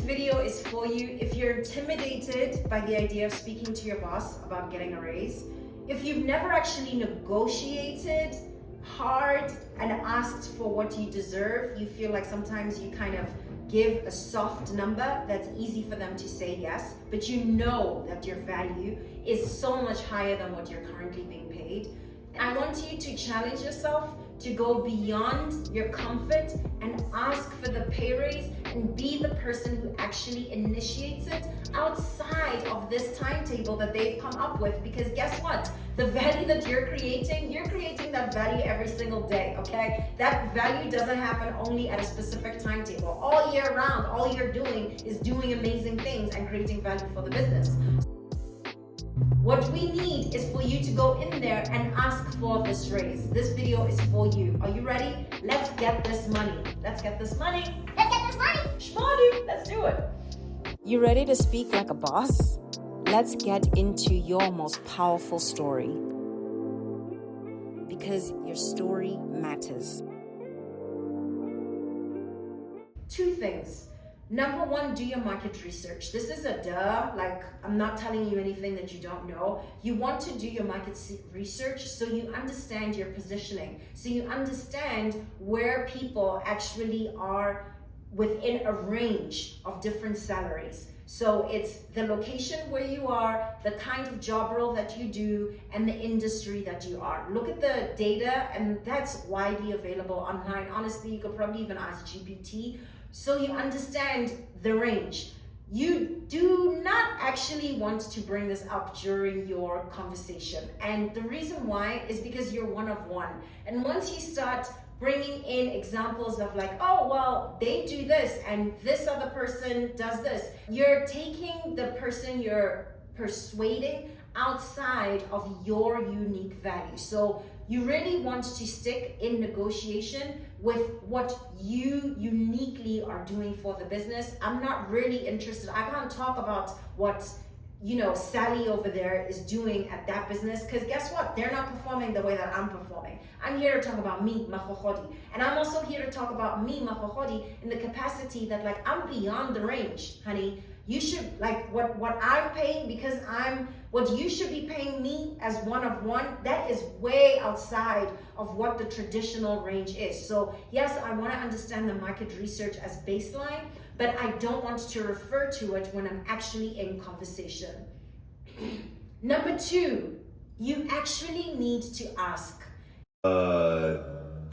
video is for you if you're intimidated by the idea of speaking to your boss about getting a raise, if you've never actually negotiated hard and asked for what you deserve, you feel like sometimes you kind of give a soft number that's easy for them to say yes, but you know that your value is so much higher than what you're currently being paid. I want you to challenge yourself to go beyond your comfort and ask for the pay raise and be the person who actually initiates it outside of this timetable that they've come up with. Because guess what? The value that you're creating that value every single day, okay? That value doesn't happen only at a specific timetable. All year round, all you're doing is doing amazing things and creating value for the business. What we need is for you to go in there and ask for this raise. This video is for you. Are you ready? Let's get this money. Let's get this money. Let's get this money. Shmoney, let's do it. You ready to speak like a boss? Let's get into your most powerful story. Because your story matters. Two things. Number one, do your market research. This is a duh, like I'm not telling you anything that you don't know. You want to do your market research so you understand your positioning, so you understand where people actually are within a range of different salaries. So it's the location where you are, the kind of job role that you do, and the industry that you are. Look at the data, and that's widely available online. Honestly, you could probably even ask GPT. So you understand the range. You do not actually want to bring this up during your conversation. And the reason why is because you're one of one. And once you start bringing in examples of like, oh, well, they do this and this other person does this, you're taking the person you're persuading outside of your unique value. So you really want to stick in negotiation with what you uniquely are doing for the business. I'm not really interested. I can't talk about what, Sally over there is doing at that business, because guess what? They're not performing the way that I'm performing. I'm here to talk about me, Magogodi. And I'm also here to talk about me, Magogodi, in the capacity that like I'm beyond the range, honey. You should like what I'm paying, because what you should be paying me as one of one, that is way outside of what the traditional range is. So yes, I want to understand the market research as baseline, but I don't want to refer to it when I'm actually in conversation. Number two, you actually need to ask.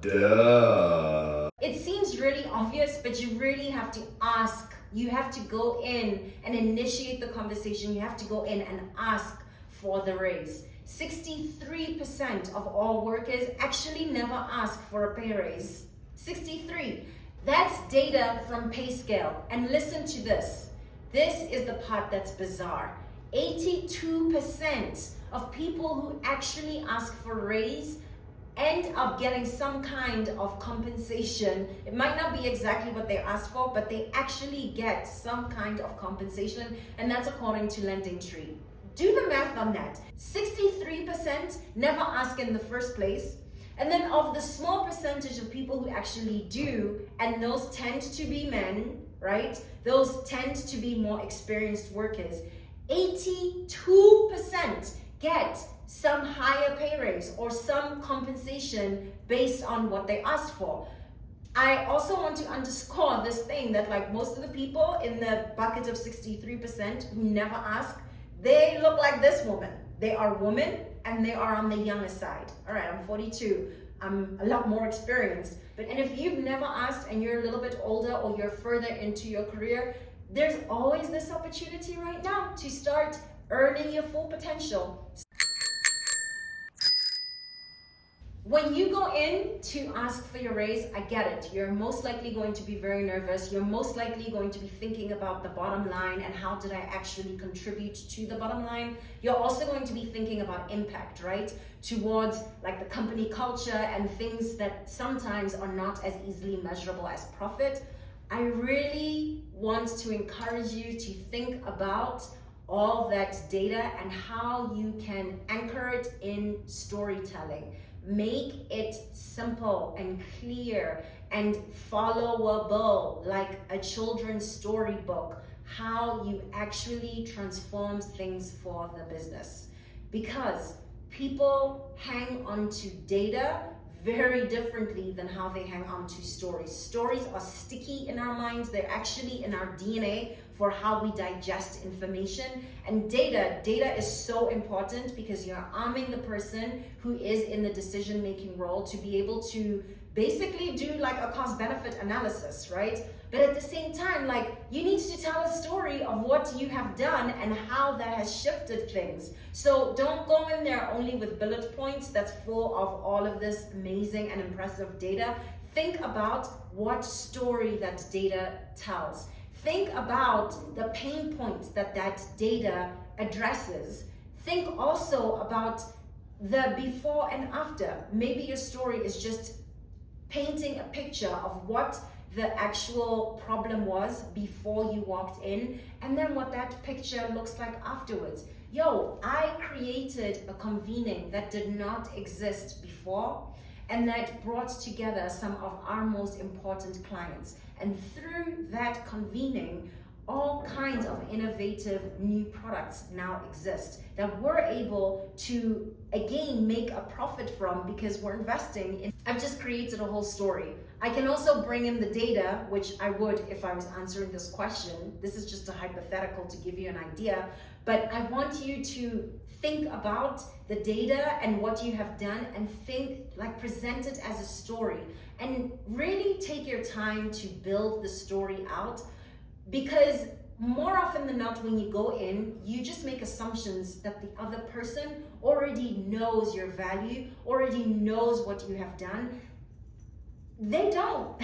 Duh. It seems really obvious, but you really have to ask. You have to go in and initiate the conversation. You have to go in and ask for the raise. 63% of all workers actually never ask for a pay raise. 63. That's data from PayScale. And listen to this. This is the part that's bizarre. 82% of people who actually ask for a raise end up getting some kind of compensation. It might not be exactly what they asked for, but they actually get some kind of compensation, and that's according to LendingTree. Do the math on that. 63% never ask in the first place, and then of the small percentage of people who actually do, and those tend to be men, right? Those tend to be more experienced workers. 82% get some higher pay raise or some compensation based on what they asked for. I also want to underscore this thing that like most of the people in the bucket of 63% who never ask, they look like this woman. They are women and they are on the younger side. All right, I'm 42. I'm a lot more experienced. And if you've never asked and you're a little bit older or you're further into your career, there's always this opportunity right now to start earning your full potential. When you go in to ask for your raise, I get it. You're most likely going to be very nervous. You're most likely going to be thinking about the bottom line and how did I actually contribute to the bottom line. You're also going to be thinking about impact, right? Towards like the company culture and things that sometimes are not as easily measurable as profit. I really want to encourage you to think about all that data and how you can anchor it in storytelling. Make it simple and clear and followable, like a children's storybook, how you actually transform things for the business. Because people hang on to data very differently than how they hang on to stories. Stories are sticky in our minds. They're actually in our DNA for how we digest information. And data is so important because you're arming the person who is in the decision-making role to be able to basically do like a cost-benefit analysis, right? But at the same time, like, you need to tell a story of what you have done and how that has shifted things. So don't go in there only with bullet points that's full of all of this amazing and impressive data. Think about what story that data tells. Think about the pain points that that data addresses. Think also about the before and after. Maybe your story is just painting a picture of what the actual problem was before you walked in, and then what that picture looks like afterwards. Yo, I created a convening that did not exist before, and that brought together some of our most important clients. And through that convening, all kinds of innovative new products now exist that we're able to, again, make a profit from because we're investing in. I've just created a whole story. I can also bring in the data, which I would if I was answering this question. This is just a hypothetical to give you an idea, but I want you to think about the data and what you have done and think, like, present it as a story and really take your time to build the story out. Because more often than not, when you go in, you just make assumptions that the other person already knows your value, already knows what you have done. They don't.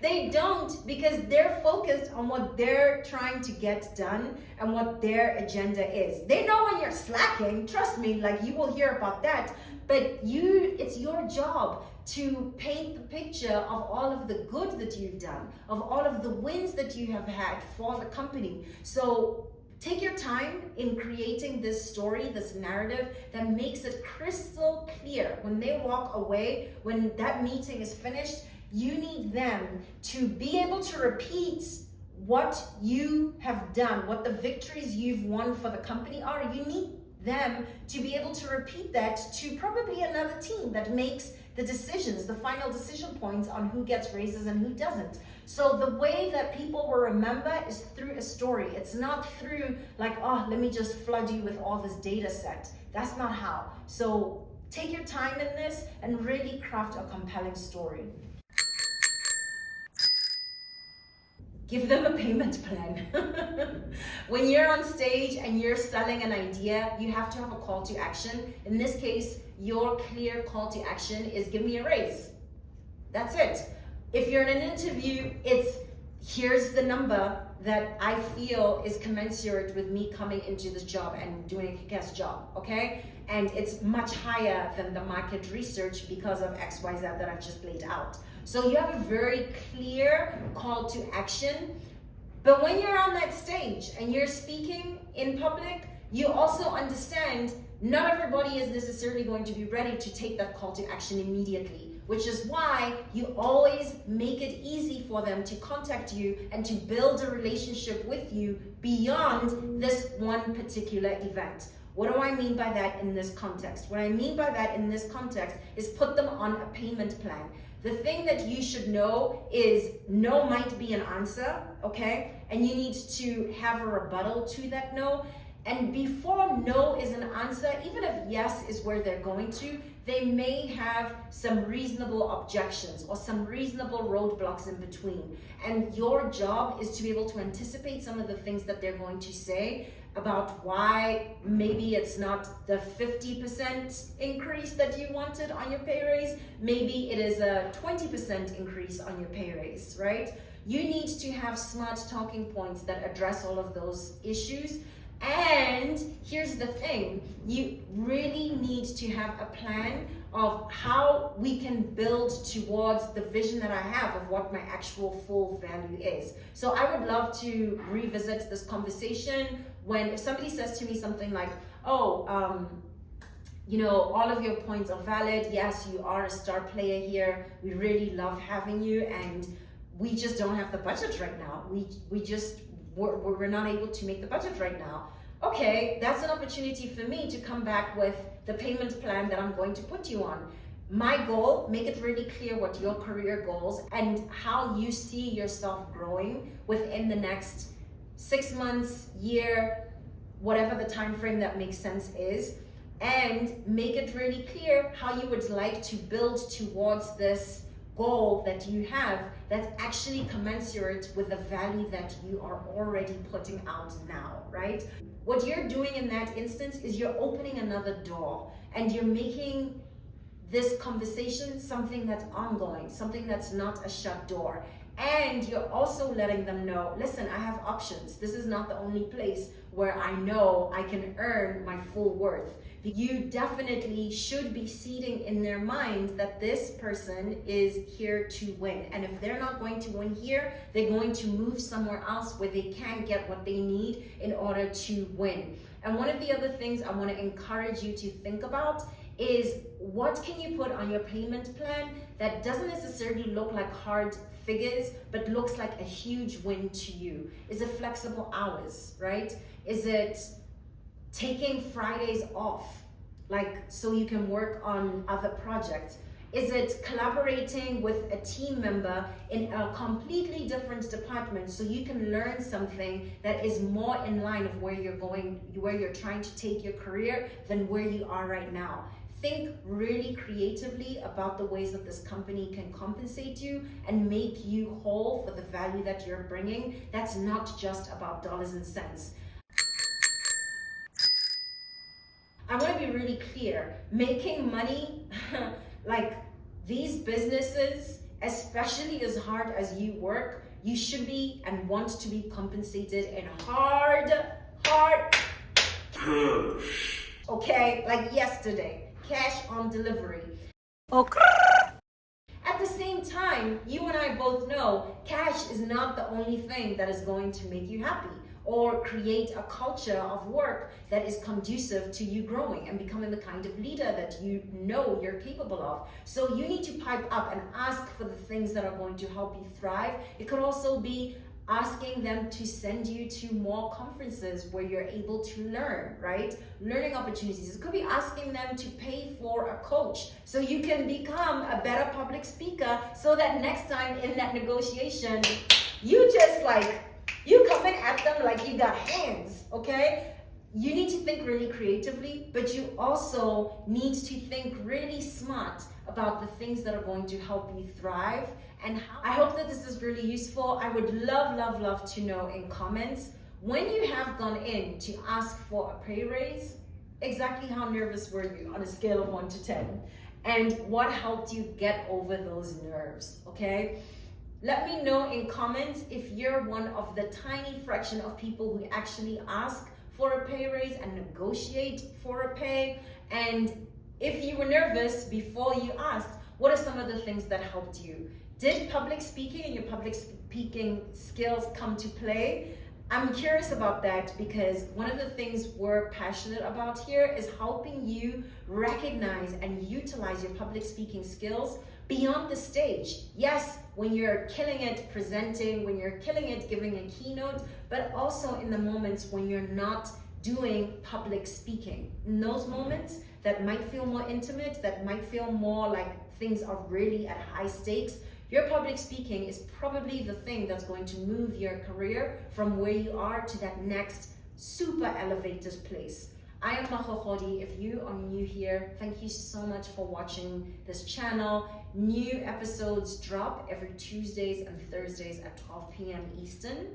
They don't, because they're focused on what they're trying to get done and what their agenda is. They know when you're slacking, trust me, like, you will hear about that, but it's your job to paint the picture of all of the good that you've done, of all of the wins that you have had for the company. So take your time in creating this story, this narrative that makes it crystal clear. When they walk away, when that meeting is finished, you need them to be able to repeat what you have done, what the victories you've won for the company are. You need them to be able to repeat that to probably another team that makes the decisions, the final decision points on who gets raises and who doesn't. So the way that people will remember is through a story. It's not through like, oh, let me just flood you with all this data set. That's not how. So take your time in this and really craft a compelling story. Give them a payment plan. When you're on stage and you're selling an idea, you have to have a call to action. In this case, your clear call to action is give me a raise. That's it. If you're in an interview, it's here's the number that I feel is commensurate with me coming into this job and doing a kick-ass job, okay? And it's much higher than the market research because of XYZ that I've just laid out. So you have a very clear call to action. But when you're on that stage and you're speaking in public, you also understand not everybody is necessarily going to be ready to take that call to action immediately, which is why you always make it easy for them to contact you and to build a relationship with you beyond this one particular event. What do I mean by that in this context? What I mean by that in this context is put them on a payment plan. The thing that you should know is no might be an answer, okay? And you need to have a rebuttal to that no. And before no is an answer, even if yes is where they're going to, they may have some reasonable objections or some reasonable roadblocks in between. And your job is to be able to anticipate some of the things that they're going to say about why maybe it's not the 50% increase that you wanted on your pay raise. Maybe it is a 20% increase on your pay raise, right? You need to have smart talking points that address all of those issues. And here's the thing, you really need to have a plan of how we can build towards the vision that I have of what my actual full value is. So I would love to revisit this conversation when if somebody says to me something like, oh, all of your points are valid. Yes, you are a star player here. We really love having you, and we just don't have the budget right now. We're not able to make the budget right now. Okay, that's an opportunity for me to come back with the payment plan that I'm going to put you on. My goal, make it really clear what your career goals and how you see yourself growing within the next 6 months, year, whatever the time frame that makes sense is, and make it really clear how you would like to build towards this goal that you have that's actually commensurate with the value that you are already putting out now, right? What you're doing in that instance is you're opening another door, and you're making this conversation something that's ongoing, something that's not a shut door. And you're also letting them know, listen, I have options. This is not the only place where I know I can earn my full worth. You definitely should be seeding in their mind that this person is here to win. And if they're not going to win here, they're going to move somewhere else where they can get what they need in order to win. And one of the other things I want to encourage you to think about is, what can you put on your payment plan that doesn't necessarily look like hard figures, but looks like a huge win to you? Is it flexible hours, right? Is it taking Fridays off, like so you can work on other projects? Is it collaborating with a team member in a completely different department so you can learn something that is more in line of where you're going, where you're trying to take your career than where you are right now? Think really creatively about the ways that this company can compensate you and make you whole for the value that you're bringing. That's not just about dollars and cents. I want to be really clear. Making money, like these businesses, especially as hard as you work, you should be and want to be compensated in hard cash. Okay, like yesterday. Cash on delivery. Okay. At the same time, you and I both know cash is not the only thing that is going to make you happy or create a culture of work that is conducive to you growing and becoming the kind of leader that you know you're capable of. So you need to pipe up and ask for the things that are going to help you thrive. It could also be asking them to send you to more conferences where you're able to learn, right? Learning opportunities. It could be asking them to pay for a coach so you can become a better public speaker, so that next time in that negotiation, you come in at them like you got hands, okay? You need to think really creatively, but you also need to think really smart about the things that are going to help you thrive. And I hope that this is really useful. I would love to know in comments, when you have gone in to ask for a pay raise, exactly how nervous were you on a scale of 1 to 10? And what helped you get over those nerves, okay? Let me know in comments if you're one of the tiny fraction of people who actually ask for a pay raise and negotiate for a pay. And if you were nervous before you asked, what are some of the things that helped you? Did public speaking and your public speaking skills come to play? I'm curious about that, because one of the things we're passionate about here is helping you recognize and utilize your public speaking skills beyond the stage. Yes, when you're killing it presenting, when you're killing it giving a keynote, but also in the moments when you're not doing public speaking. In those moments that might feel more intimate, that might feel more like things are really at high stakes, your public speaking is probably the thing that's going to move your career from where you are to that next super elevated place. I am Magogodi. If you are new here, thank you so much for watching this channel. New episodes drop every Tuesdays and Thursdays at 12 p.m. Eastern.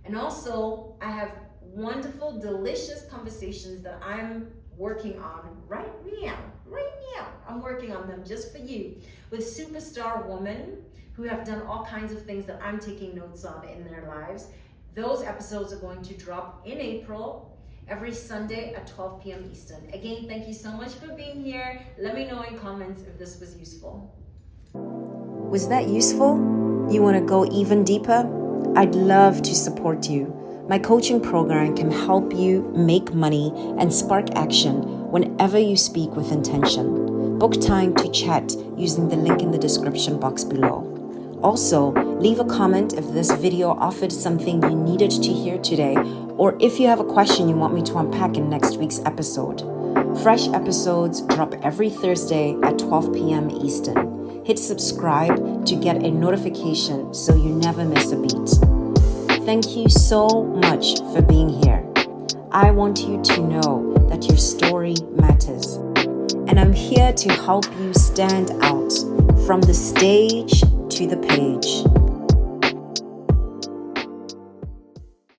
And also, I have wonderful, delicious conversations that I'm working on right now. I'm working on them just for you with superstar women who have done all kinds of things that I'm taking notes on in their lives. Those episodes are going to drop in April, every Sunday at 12 p.m. Eastern. Again, thank you so much for being here. Let me know in comments if this was useful. Was that useful? You want to go even deeper? I'd love to support you. My coaching program can help you make money and spark action whenever you speak with intention. Book time to chat using the link in the description box below. Also, leave a comment if this video offered something you needed to hear today, or if you have a question you want me to unpack in next week's episode. Fresh episodes drop every Thursday at 12 p.m. Eastern. Hit subscribe to get a notification so you never miss a beat. Thank you so much for being here. I want you to know that your story matters. And I'm here to help you stand out from the stage to the page.